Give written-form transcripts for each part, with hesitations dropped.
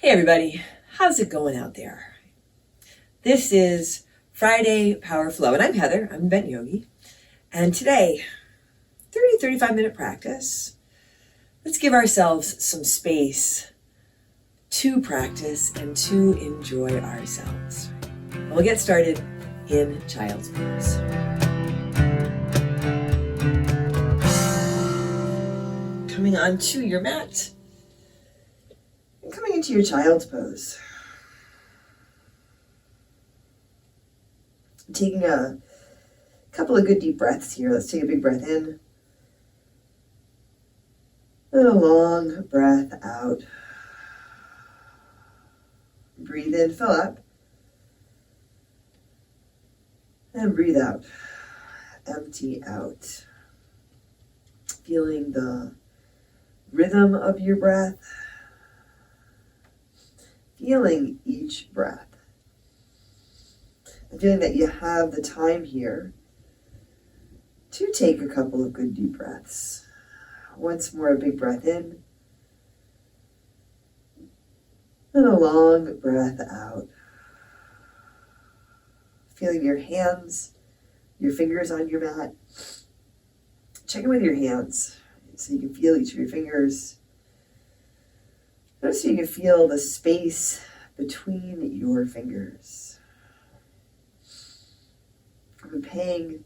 Hey everybody, how's it going out there? This is Friday Power Flow, and I'm Heather, I'm Ben Yogi, and today, 35 minute practice. Let's give ourselves some space to practice and to enjoy ourselves. And we'll get started in Child's Pose. Coming onto your mat, and coming into your Child's Pose. Taking a couple of good deep breaths here. Let's take a big breath in. And a long breath out. Breathe in, fill up. And breathe out. Empty out. Feeling the rhythm of your breath. Feeling each breath. And feeling that you have the time here to take a couple of good deep breaths. Once more, a big breath in. And a long breath out. Feeling your hands, your fingers on your mat. Check in with your hands so you can feel each of your fingers. Notice you can feel the space between your fingers. I've been paying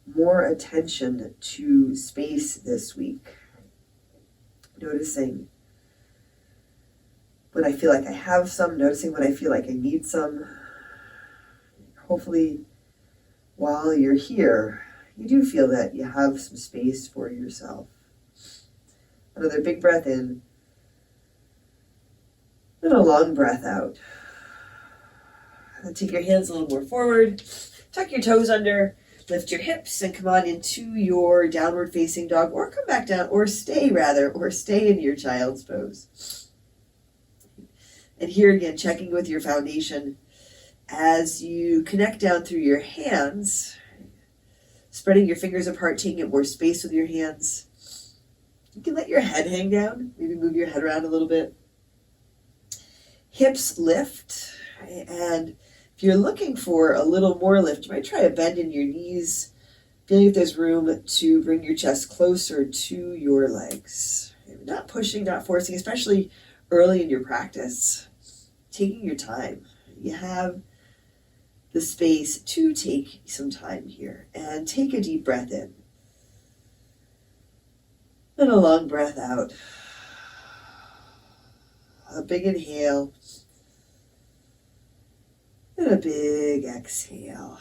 more attention to space this week. Noticing when I feel like I have some, noticing when I feel like I need some. Hopefully, while you're here, you do feel that you have some space for yourself. Another big breath in. And a long breath out. And take your hands a little more forward. Tuck your toes under. Lift your hips and come on into your downward facing dog, or come back down, or stay in your Child's Pose. And here again, checking with your foundation as you connect down through your hands, spreading your fingers apart, taking up more space with your hands. You can let your head hang down, maybe move your head around a little bit. Hips lift, and if you're looking for a little more lift, you might try a bend in your knees, feeling if there's room to bring your chest closer to your legs. Not pushing, not forcing, especially early in your practice. Taking your time. You have the space to take some time here, and take a deep breath in. And a long breath out. A big inhale. And a big exhale.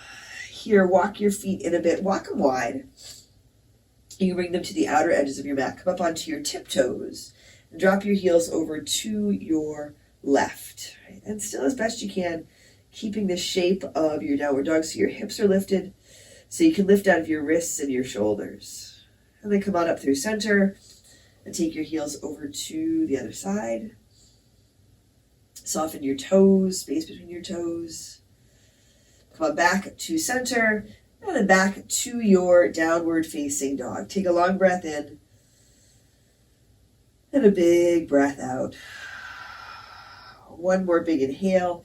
Here, walk your feet in a bit. Walk them wide. You can bring them to the outer edges of your mat. Come up onto your tiptoes. And drop your heels over to your left. And still as best you can, keeping the shape of your downward dog so your hips are lifted. So you can lift out of your wrists and your shoulders. And then come on up through center. And take your heels over to the other side. Soften your toes, space between your toes. Come on back to center, and then back to your downward facing dog. Take a long breath in, and a big breath out. One more big inhale,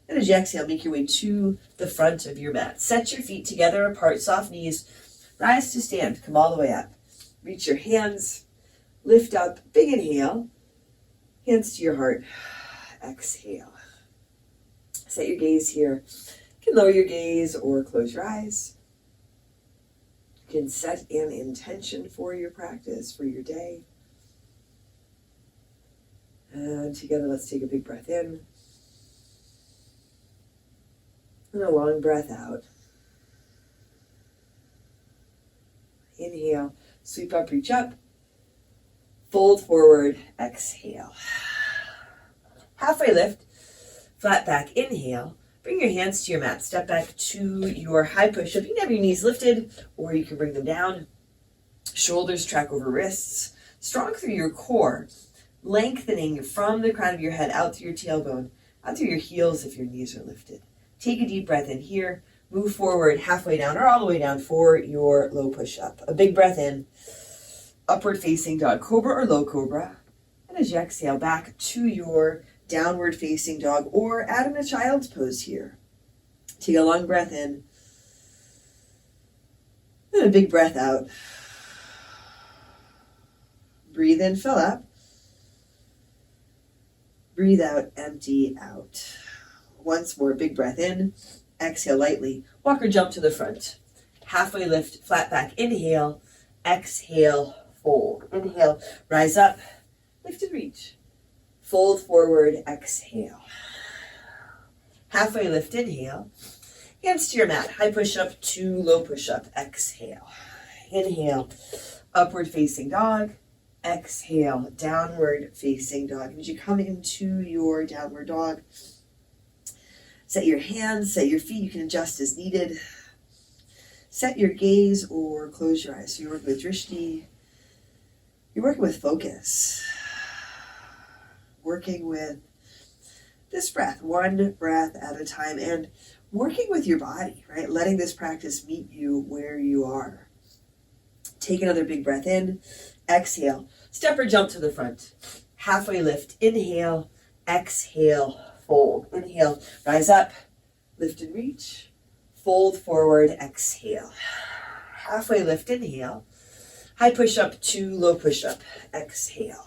and as you exhale, make your way to the front of your mat. Set your feet together apart, soft knees, rise to stand, come all the way up. Reach your hands, lift up, big inhale, hands to your heart. Exhale. Set your gaze here. You can lower your gaze or close your eyes. You can set an intention for your practice, for your day. And together, let's take a big breath in. And a long breath out. Inhale, sweep up, reach up. Fold forward, exhale. Halfway lift, flat back, inhale. Bring your hands to your mat. Step back to your high push-up. You can have your knees lifted, or you can bring them down. Shoulders track over wrists. Strong through your core. Lengthening from the crown of your head out through your tailbone, out through your heels if your knees are lifted. Take a deep breath in here. Move forward halfway down or all the way down for your low push-up. A big breath in. Upward facing dog cobra or low cobra. And as you exhale back to your downward facing dog, or add in a child's pose here. Take a long breath in, and a big breath out. Breathe in, fill up. Breathe out, empty out. Once more, big breath in. Exhale lightly. Walk or jump to the front. Halfway lift, flat back. Inhale. Exhale, fold. Inhale, rise up. Lift and reach. Fold forward, exhale. Halfway lift, inhale. Hands to your mat. High push-up to low push-up. Exhale. Inhale. Upward facing dog. Exhale. Downward facing dog. As you come into your downward dog, set your hands, set your feet. You can adjust as needed. Set your gaze or close your eyes. So you're working with drishti. You're working with focus. Working with this breath, one breath at a time, and working with your body, right? Letting this practice meet you where you are. Take another big breath in. Exhale. Step or jump to the front. Halfway lift. Inhale. Exhale. Fold. Inhale. Rise up. Lift and reach. Fold forward. Exhale. Halfway lift. Inhale. High push up to low push up. Exhale.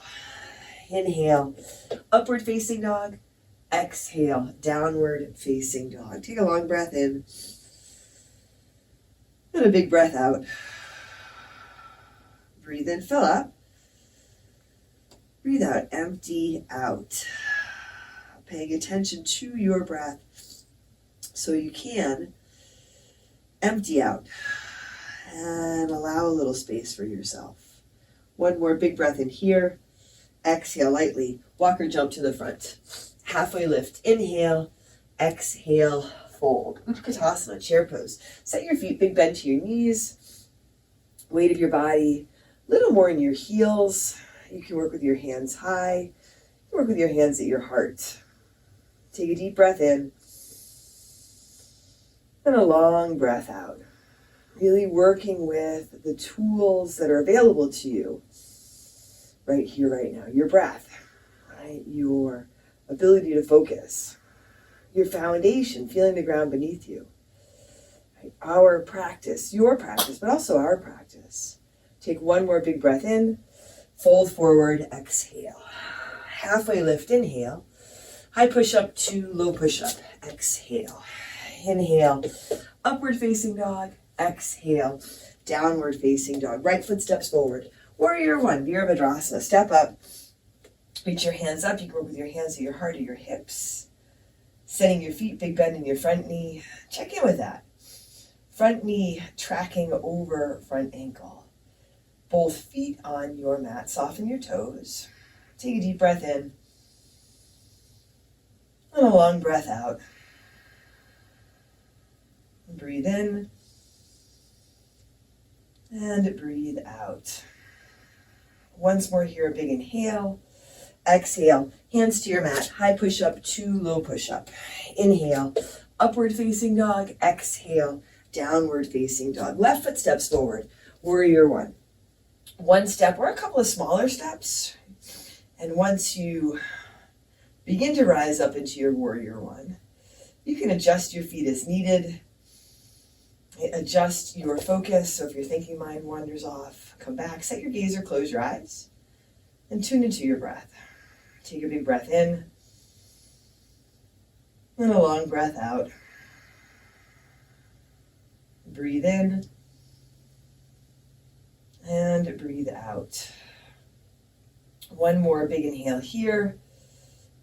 Inhale. Upward facing dog. Exhale. Downward facing dog. Take a long breath in. And a big breath out. Breathe in, fill up. Breathe out, empty out. Paying attention to your breath so you can empty out and allow a little space for yourself. One more big breath in here. Exhale lightly. Walk or jump to the front. Halfway lift. Inhale. Exhale. Fold. Utkatasana, chair pose. Set your feet, big bend to your knees. Weight of your body a little more in your heels. You can work with your hands high. You can work with your hands at your heart. Take a deep breath in and a long breath out. Really working with the tools that are available to you right here, right now. Your breath, right? Your ability to focus. Your foundation, feeling the ground beneath you. Right? Our practice, your practice, but also our practice. Take one more big breath in, fold forward, exhale. Halfway lift, inhale. High push up to low push up, exhale. Inhale, upward facing dog, exhale. Downward facing dog. Right foot steps forward. Warrior one, Virabhadrasana. Step up, reach your hands up. You can work with your hands at your heart or your hips. Setting your feet, big bend in your front knee. Check in with that. Front knee tracking over front ankle. Both feet on your mat. Soften your toes. Take a deep breath in. And a long breath out. Breathe in. And breathe out. Once more here, a big inhale. Exhale. Hands to your mat. High push up to low push up. Inhale. Upward facing dog. Exhale. Downward facing dog. Left foot steps forward. Warrior one. One step or a couple of smaller steps. And once you begin to rise up into your warrior one, you can adjust your feet as needed. Adjust your focus. So if your thinking mind wanders off, come back, set your gaze or close your eyes and tune into your breath. Take a big breath in and a long breath out. Breathe in and breathe out. One more big inhale here.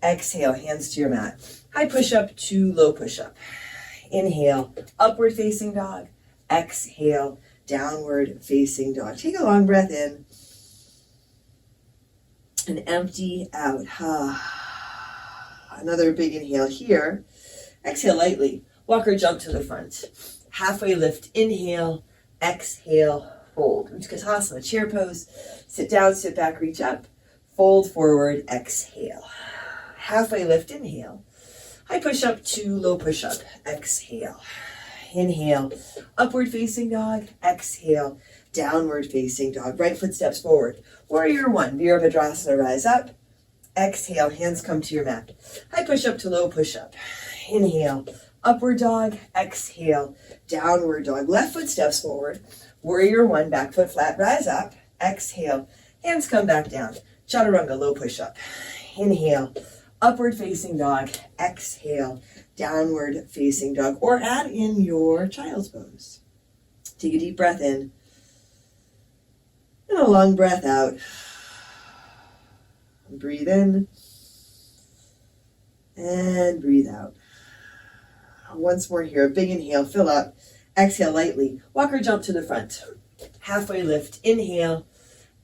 Exhale, hands to your mat. High push up to low push up. Inhale, upward facing dog. Exhale, downward facing dog. Take a long breath in and empty out. Another big inhale here. Exhale lightly. Walk or jump to the front. Halfway lift. Inhale, exhale, fold. Utkatasana, chair pose. Sit down, sit back, reach up. Fold forward, exhale. Halfway lift, inhale. High push up to low push up, exhale. Inhale, upward facing dog, exhale, downward facing dog. Right foot steps forward. Warrior one, Virabhadrasana, rise up. Exhale, hands come to your mat. High push-up to low push-up. Inhale, upward dog. Exhale, downward dog. Left foot steps forward. Warrior one, back foot flat, rise up. Exhale, hands come back down. Chaturanga, low push-up. Inhale, upward facing dog. Exhale, downward facing dog. Or add in your child's pose. Take a deep breath in. And a long breath out. Breathe in. And breathe out. Once more here, a big inhale, fill up. Exhale lightly. Walk or jump to the front. Halfway lift. Inhale.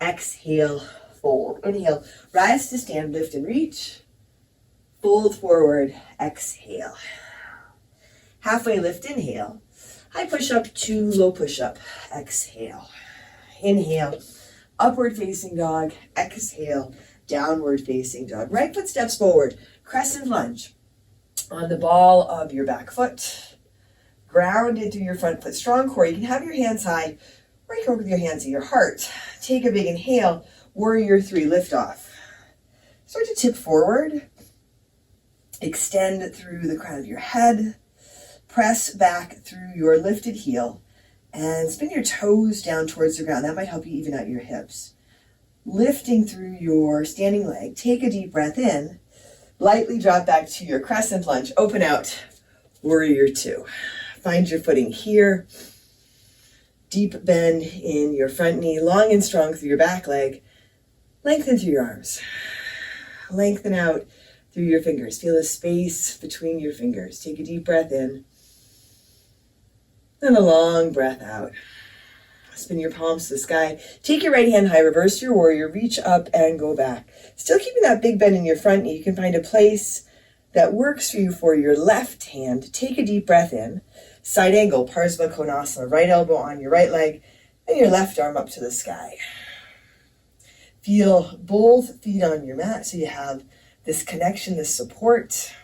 Exhale. Fold. Inhale. Rise to stand. Lift and reach. Fold forward. Exhale. Halfway lift. Inhale. High push up to low push up. Exhale. Inhale. Upward facing dog. Exhale. Downward facing dog. Right foot steps forward. Crescent lunge. On the ball of your back foot. Ground into your front foot. Strong core. You can have your hands high, or you can work with your hands at your heart. Take a big inhale. Warrior three. Lift off. Start to tip forward. Extend through the crown of your head. Press back through your lifted heel. And spin your toes down towards the ground. That might help you even out your hips. Lifting through your standing leg. Take a deep breath in. Lightly drop back to your crescent lunge. Open out. Warrior two. Find your footing here. Deep bend in your front knee. Long and strong through your back leg. Lengthen through your arms. Lengthen out through your fingers. Feel a space between your fingers. Take a deep breath in. And a long breath out. Spin your palms to the sky. Take your right hand high, reverse your warrior, reach up and go back. Still keeping that big bend in your front knee. You can find a place that works for you for your left hand. Take a deep breath in. Side angle, Parsva Konasana. Right elbow on your right leg and your left arm up to the sky. Feel both feet on your mat so you have this connection, this support.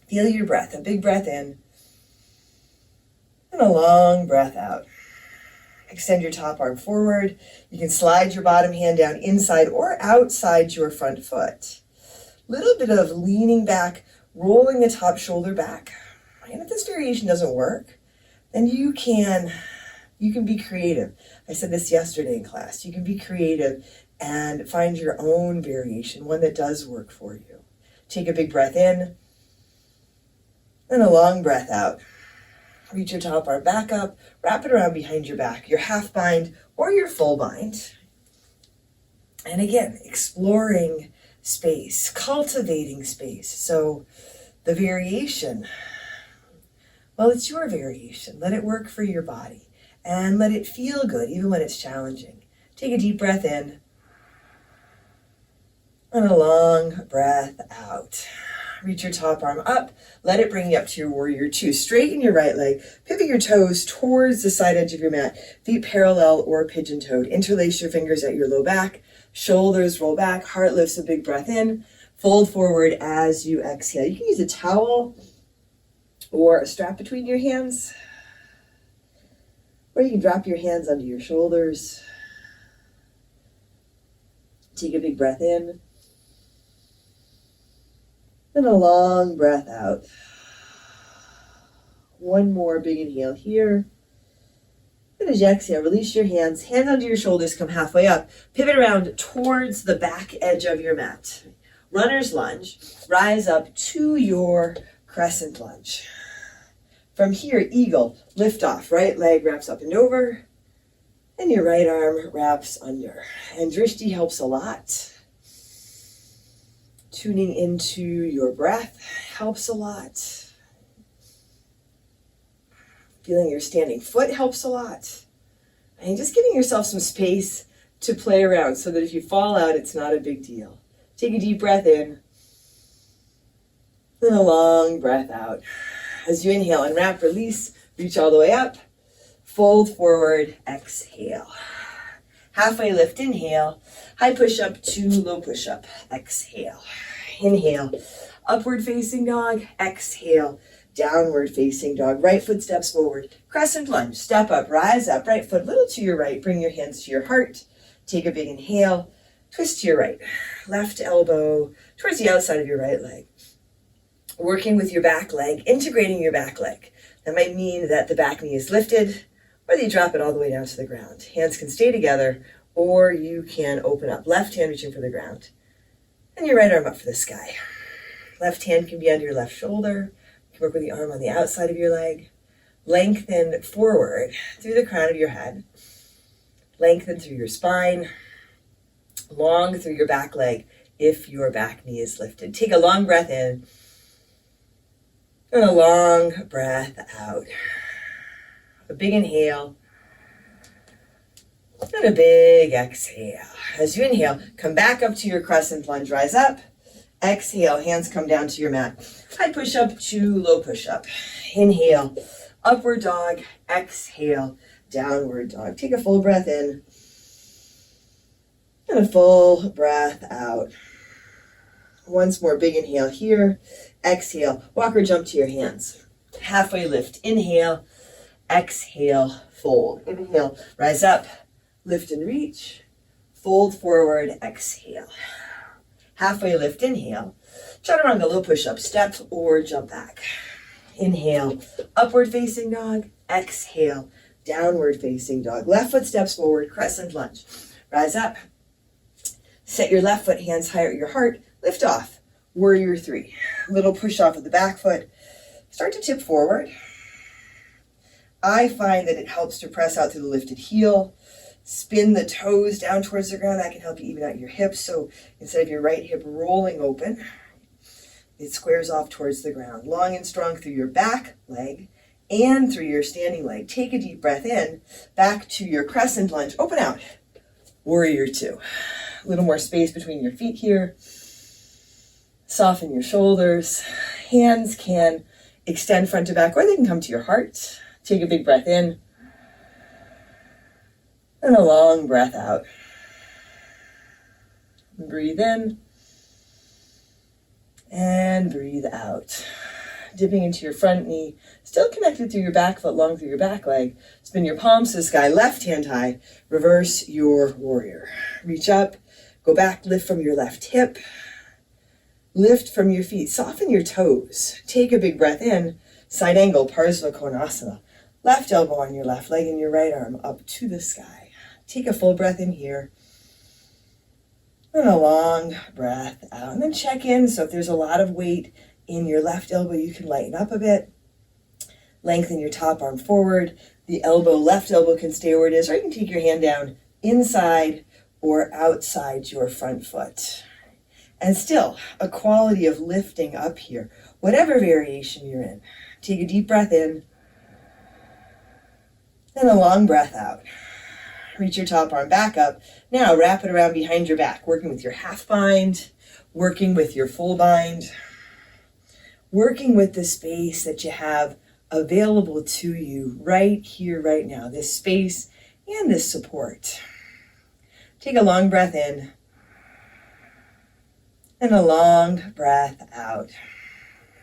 Feel your breath. A big breath in and a long breath out. Extend your top arm forward. You can slide your bottom hand down inside or outside your front foot. Little bit of leaning back, rolling the top shoulder back. And if this variation doesn't work, then you can be creative. I said this yesterday in class. You can be creative and find your own variation, one that does work for you. Take a big breath in and a long breath out. Reach your top arm back up, wrap it around behind your back, your half bind or your full bind. And again, exploring space, cultivating space. So the variation, well, it's your variation. Let it work for your body and let it feel good even when it's challenging. Take a deep breath in and a long breath out. Reach your top arm up. Let it bring you up to your warrior two. Straighten your right leg. Pivot your toes towards the side edge of your mat. Feet parallel or pigeon-toed. Interlace your fingers at your low back. Shoulders roll back. Heart lifts, a big breath in. Fold forward as you exhale. You can use a towel or a strap between your hands. Or you can drop your hands under your shoulders. Take a big breath in. And a long breath out. One more big inhale here. And as you exhale, release your hands. Hands under your shoulders, come halfway up. Pivot around towards the back edge of your mat. Runner's lunge. Rise up to your crescent lunge. From here, eagle. Lift off. Right leg wraps up and over. And your right arm wraps under. And drishti helps a lot. Tuning into your breath helps a lot. Feeling your standing foot helps a lot. And just giving yourself some space to play around so that if you fall out, it's not a big deal. Take a deep breath in. And a long breath out. As you inhale, unwrap, release, reach all the way up. Fold forward, exhale. Halfway lift, inhale. High push up to low push up, exhale. Inhale, upward facing dog, exhale, downward facing dog. Right foot steps forward, crescent lunge, step up, rise up, right foot little to your right, bring your hands to your heart. Take a big inhale, twist to your right, left elbow towards the outside of your right leg. Working with your back leg, integrating your back leg. That might mean that the back knee is lifted, or that you drop it all the way down to the ground. Hands can stay together, or you can open up. Left hand reaching for the ground, and your right arm up for the sky. Left hand can be under your left shoulder. You can work with the arm on the outside of your leg. Lengthen forward through the crown of your head. Lengthen through your spine. Long through your back leg if your back knee is lifted. Take a long breath in and a long breath out. A big inhale and a big exhale. As you inhale, come back up to your crescent lunge. Rise up. Exhale, hands come down to your mat. High push-up to low push-up. Inhale, upward dog. Exhale, downward dog. Take a full breath in and a full breath out. Once more, big inhale here. Exhale, walk or jump to your hands. Halfway lift. Inhale, exhale, fold. Inhale, rise up, lift and reach. Fold forward, exhale. Halfway lift, inhale. Chaturanga low push-up, step or jump back. Inhale, upward facing dog. Exhale, downward facing dog. Left foot steps forward, crescent lunge. Rise up. Set your left foot, hands higher at your heart. Lift off, warrior three. Little push off of the back foot. Start to tip forward. I find that it helps to press out through the lifted heel. Spin the toes down towards the ground. That can help you even out your hips. So instead of your right hip rolling open, it squares off towards the ground. Long and strong through your back leg and through your standing leg. Take a deep breath in, back to your crescent lunge. Open out, warrior two. A little more space between your feet here. Soften your shoulders. Hands can extend front to back, or they can come to your heart. Take a big breath in and a long breath out. Breathe in and breathe out. Dipping into your front knee, still connected through your back foot, long through your back leg. Spin your palms to the sky, left hand high. Reverse your warrior. Reach up, go back, lift from your left hip. Lift from your feet, soften your toes. Take a big breath in, side angle, Parsva Konasana. Left elbow on your left leg and your right arm up to the sky. Take a full breath in here. And a long breath out. And then check in. So if there's a lot of weight in your left elbow, you can lighten up a bit. Lengthen your top arm forward. The left elbow can stay where it is, or you can take your hand down inside or outside your front foot. And still, a quality of lifting up here, whatever variation you're in. Take a deep breath in and a long breath out. Reach your top arm back up. Now wrap it around behind your back, working with your half bind, working with your full bind, working with the space that you have available to you right here, right now, this space and this support. Take a long breath in and a long breath out.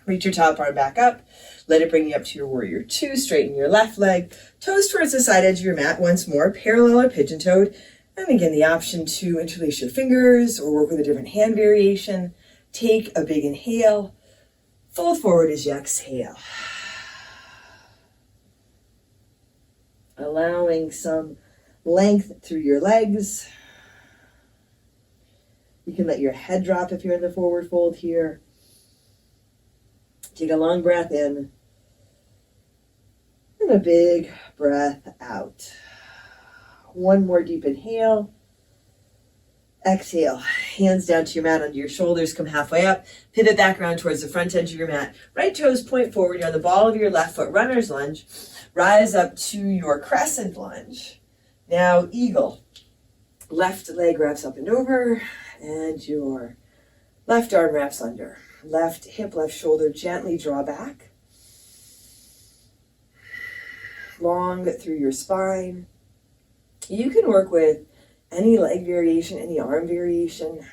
Reach your top arm back up. Let it bring you up to your warrior two. Straighten your left leg. Toes towards the side edge of your mat once more. Parallel or pigeon-toed. And again, the option to interlace your fingers or work with a different hand variation. Take a big inhale. Fold forward as you exhale. Allowing some length through your legs. You can let your head drop if you're in the forward fold here. Take a long breath in and a big breath out. One more deep inhale. Exhale. Hands down to your mat under your shoulders. Come halfway up. Pivot back around towards the front edge of your mat. Right toes point forward. You're on the ball of your left foot. Runner's lunge. Rise up to your crescent lunge. Now eagle. Left leg wraps up and over. And your left arm wraps under. Left hip, left shoulder, gently draw back. Long through your spine. You can work with any leg variation, any arm variation.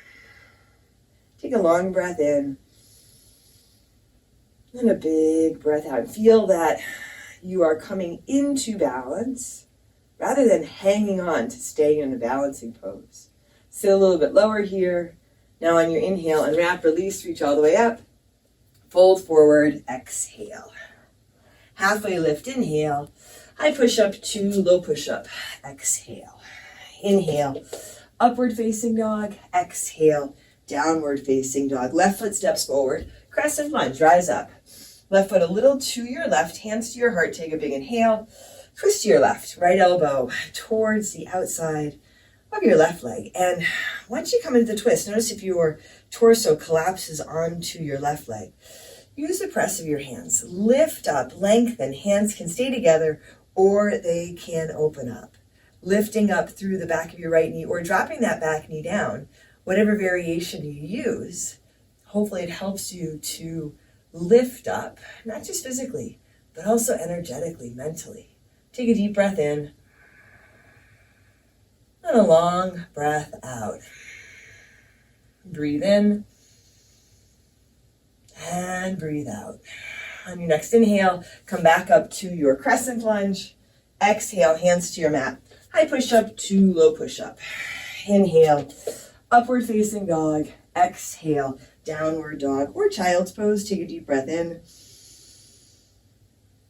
Take a long breath in and a big breath out. Feel that you are coming into balance rather than hanging on to staying in the balancing pose. Sit a little bit lower here. Now on your inhale, unwrap, release, reach all the way up. Fold forward, exhale. Halfway lift, inhale. High push-up to low push-up, exhale. Inhale, upward facing dog, exhale, downward facing dog. Left foot steps forward, crescent lunge, rise up. Left foot a little to your left, hands to your heart, take a big inhale. Twist to your left, right elbow towards the outside of your left leg. And once you come into the twist, notice if your torso collapses onto your left leg. Use the press of your hands. Lift up, lengthen. Hands can stay together or they can open up. Lifting up through the back of your right knee or dropping that back knee down, whatever variation you use. Hopefully it helps you to lift up, not just physically, but also energetically, mentally. Take a deep breath in and a long breath out. Breathe in and breathe out. On your next inhale, come back up to your crescent lunge. Exhale, hands to your mat. High push-up to low push-up. Inhale, upward facing dog. Exhale, downward dog or child's pose. Take a deep breath in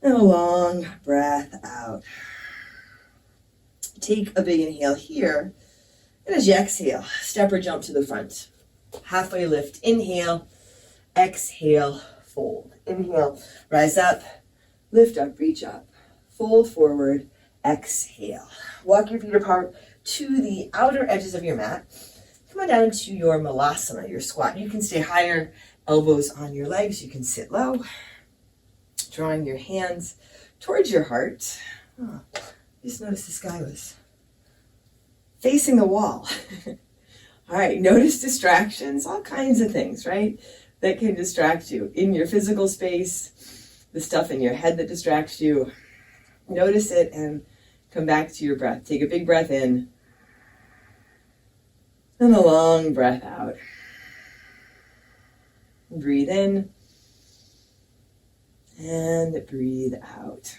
and a long breath out. Take a big inhale here. And as you exhale, step or jump to the front. Halfway lift, inhale. Exhale, fold. Inhale, rise up, lift up, reach up, fold forward, exhale. Walk your feet apart to the outer edges of your mat. Come on down to your malasana, your squat. You can stay higher, elbows on your legs. You can sit low, drawing your hands towards your heart. Oh, just notice the sky was facing the wall. All right, notice distractions, all kinds of things, right? That can distract you in your physical space, the stuff in your head that distracts you. Notice it and come back to your breath. Take a big breath in and a long breath out. Breathe in and breathe out.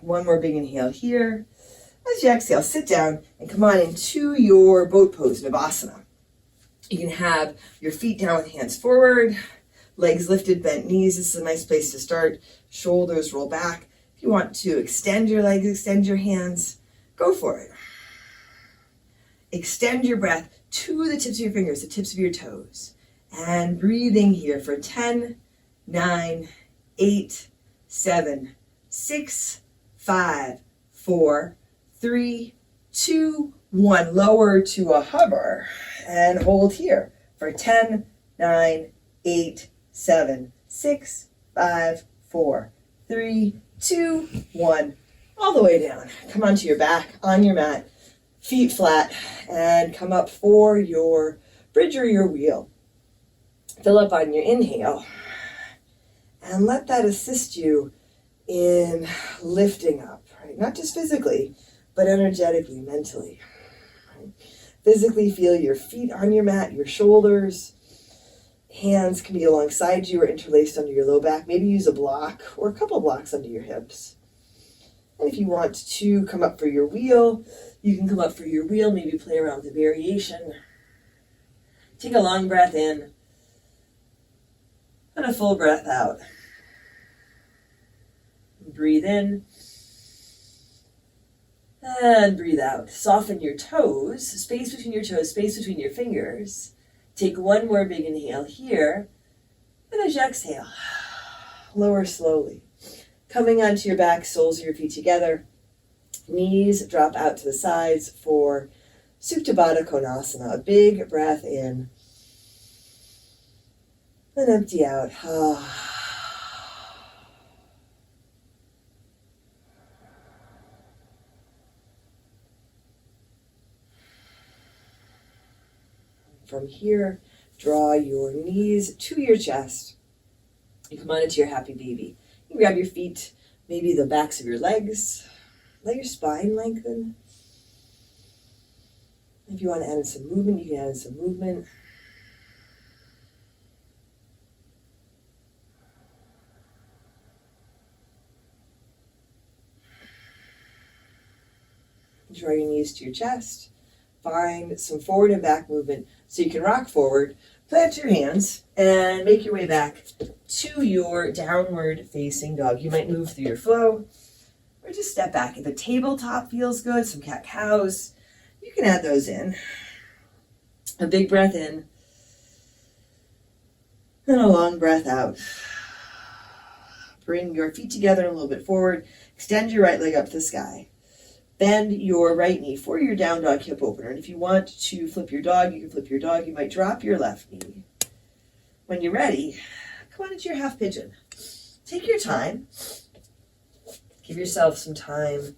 One more big inhale here. As you exhale, sit down and come on into your boat pose, Navasana. You can have your feet down with hands forward, legs lifted, bent knees. This is a nice place to start. Shoulders roll back. If you want to extend your legs, extend your hands, go for it. Extend your breath to the tips of your fingers, the tips of your toes. And breathing here for 10, 9, 8, 7, 6, 5, 4, 3, 2, 1. Lower to a hover and hold here for 10, 9, 8, 7, 6, 5, 4, 3, 2, 1. All the way down. Come onto your back on your mat, feet flat, and come up for your bridge or your wheel. Fill up on your inhale and let that assist you in lifting up, right? Not just physically, but energetically, mentally. Right? Physically feel your feet on your mat, your shoulders. Hands can be alongside you or interlaced under your low back. Maybe use a block or a couple blocks under your hips. And if you want to come up for your wheel, you can come up for your wheel, maybe play around with the variation. Take a long breath in and a full breath out. Breathe in and breathe out. Soften your toes, space between your toes, space between your fingers. Take one more big inhale here, and as you exhale, lower slowly. Coming onto your back, soles of your feet together. Knees drop out to the sides for Supta Baddha Konasana. A big breath in and empty out. From here, draw your knees to your chest. You come on into your happy baby. You grab your feet, maybe the backs of your legs. Let your spine lengthen. If you want to add in some movement, you can add in some movement. Draw your knees to your chest. Find some forward and back movement So you can rock forward, plant your hands, and make your way back to your downward facing dog. You might move through your flow or just step back. If a tabletop feels good, some cat-cows, you can add those in. A big breath in and a long breath out. Bring your feet together a little bit forward. Extend your right leg up to the sky. Bend your right knee for your down dog hip opener. And if you want to flip your dog, you can flip your dog. You might drop your left knee. When you're ready, come on into your half pigeon. Take your time. Give yourself some time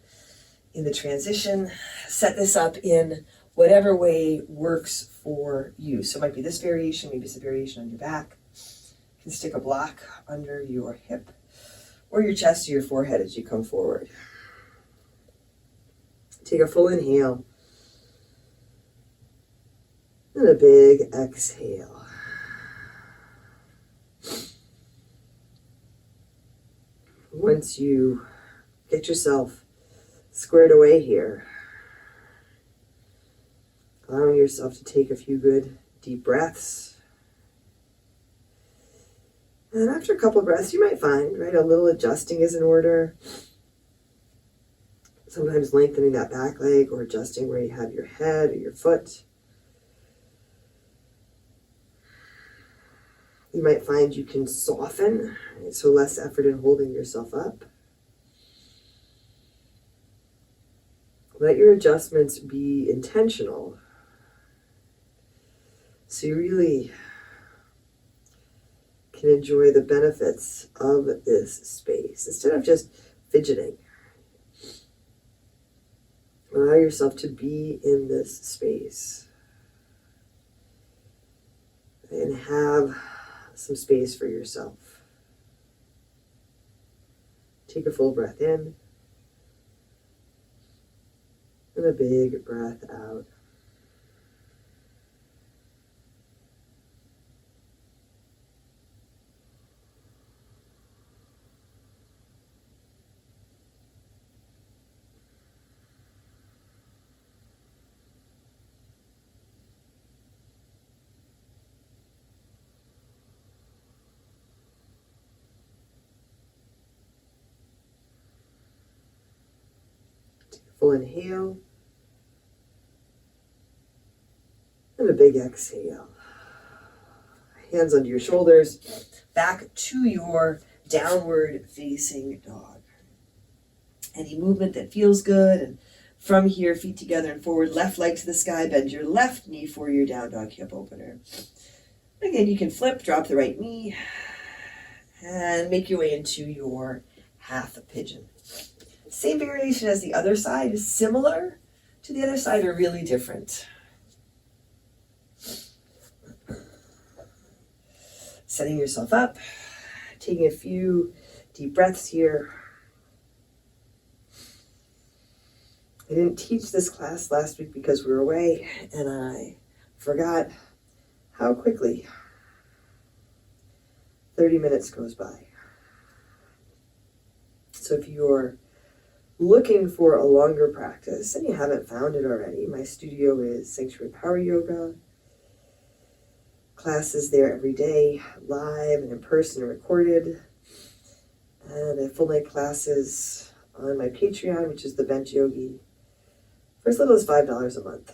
in the transition. Set this up in whatever way works for you. So it might be this variation, maybe it's a variation on your back. You can stick a block under your hip or your chest or your forehead as you come forward. Take a full inhale and a big exhale. Once you get yourself squared away here, allowing yourself to take a few good deep breaths. And after a couple of breaths, you might find, right, a little adjusting is in order. Sometimes lengthening that back leg or adjusting where you have your head or your foot. You might find you can soften, right, so less effort in holding yourself up. Let your adjustments be intentional. So you really can enjoy the benefits of this space instead of just fidgeting. Allow yourself to be in this space and have some space for yourself. Take a full breath in and a big breath out. Full inhale and a big exhale. Hands under your shoulders, back to your downward facing dog. Any movement that feels good, and from here, feet together and forward, left leg to the sky, bend your left knee for your down dog hip opener. Again, you can flip, drop the right knee, and make your way into your half pigeon. Same variation as the other side, is similar to the other side or really different. Setting yourself up, taking a few deep breaths here. I didn't teach this class last week because we were away, and I forgot how quickly 30 minutes goes by. So if you're looking for a longer practice and you haven't found it already, my studio is Sanctuary Power Yoga. Classes there every day, live and in person and recorded. And I have full night classes on my Patreon, which is the Bench Yogi, for as little as $5 a month.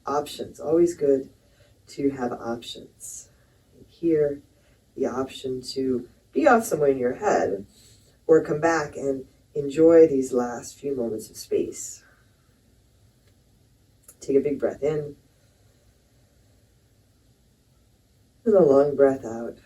Options, always good to have options. Here, the option to be off somewhere in your head or come back and enjoy these last few moments of space. Take a big breath in and a long breath out.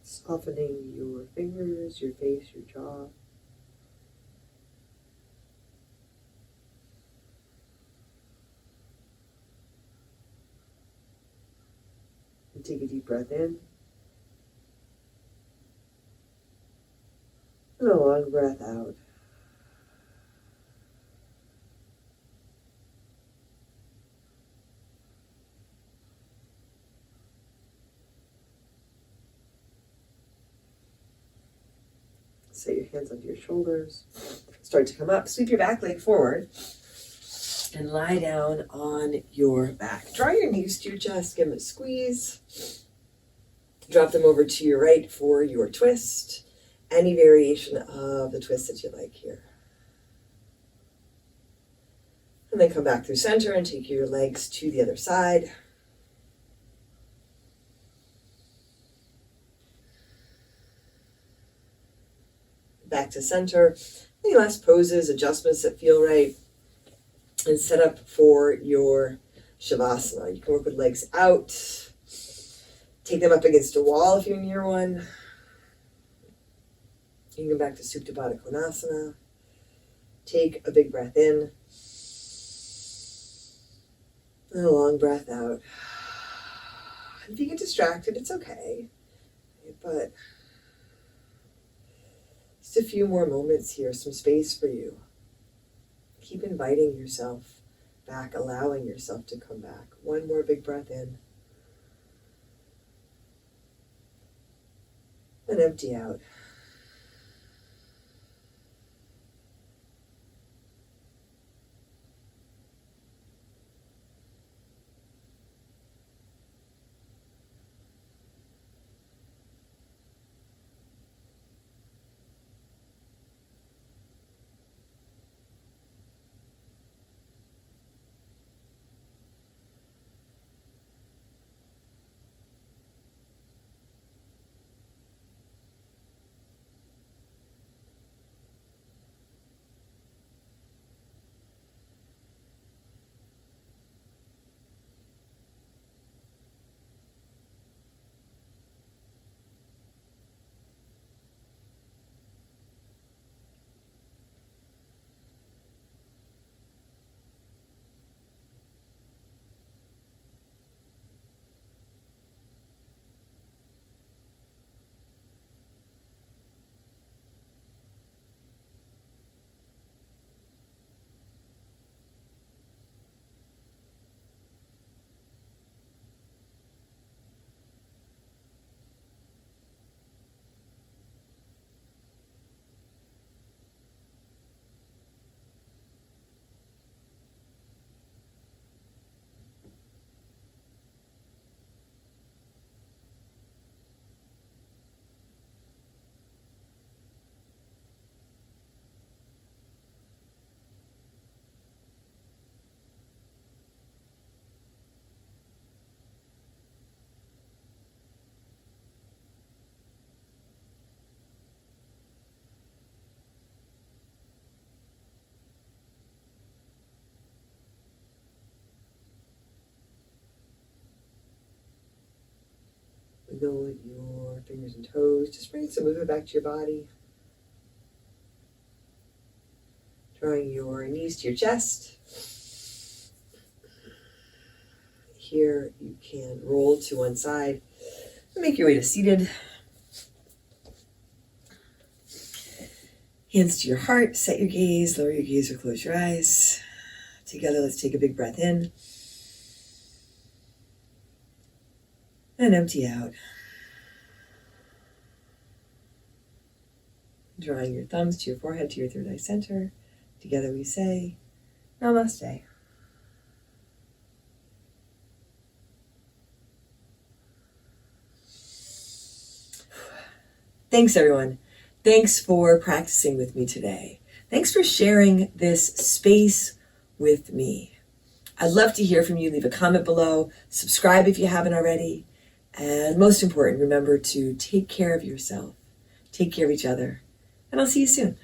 Softening your fingers, your face, your jaw. Take a deep breath in. And a long breath out. Set your hands onto your shoulders. Start to come up. Sweep your back leg forward. And lie down on your back. Draw your knees to your chest. Give them a squeeze. Drop them over to your right for your twist. Any variation of the twist that you like here. And then come back through center and take your legs to the other side. Back to center. Any last poses, adjustments that feel right. And set up for your Shavasana. You can work with legs out. Take them up against a wall if you're near one. You can go back to Supta Baddha Konasana. Take a big breath in. And a long breath out. If you get distracted, it's okay. But just a few more moments here, some space for you. Keep inviting yourself back, allowing yourself to come back. One more big breath in. And empty out. Wiggle your fingers and toes. Just bring some movement back to your body. Drawing your knees to your chest. Here you can roll to one side and make your way to seated. Hands to your heart. Set your gaze. Lower your gaze or close your eyes. Together, let's take a big breath in. And empty out. Drawing your thumbs to your forehead, to your third eye center. Together we say, Namaste. Thanks, everyone. Thanks for practicing with me today. Thanks for sharing this space with me. I'd love to hear from you. Leave a comment below. Subscribe if you haven't already. And most important, remember to take care of yourself. Take care of each other. And I'll see you soon.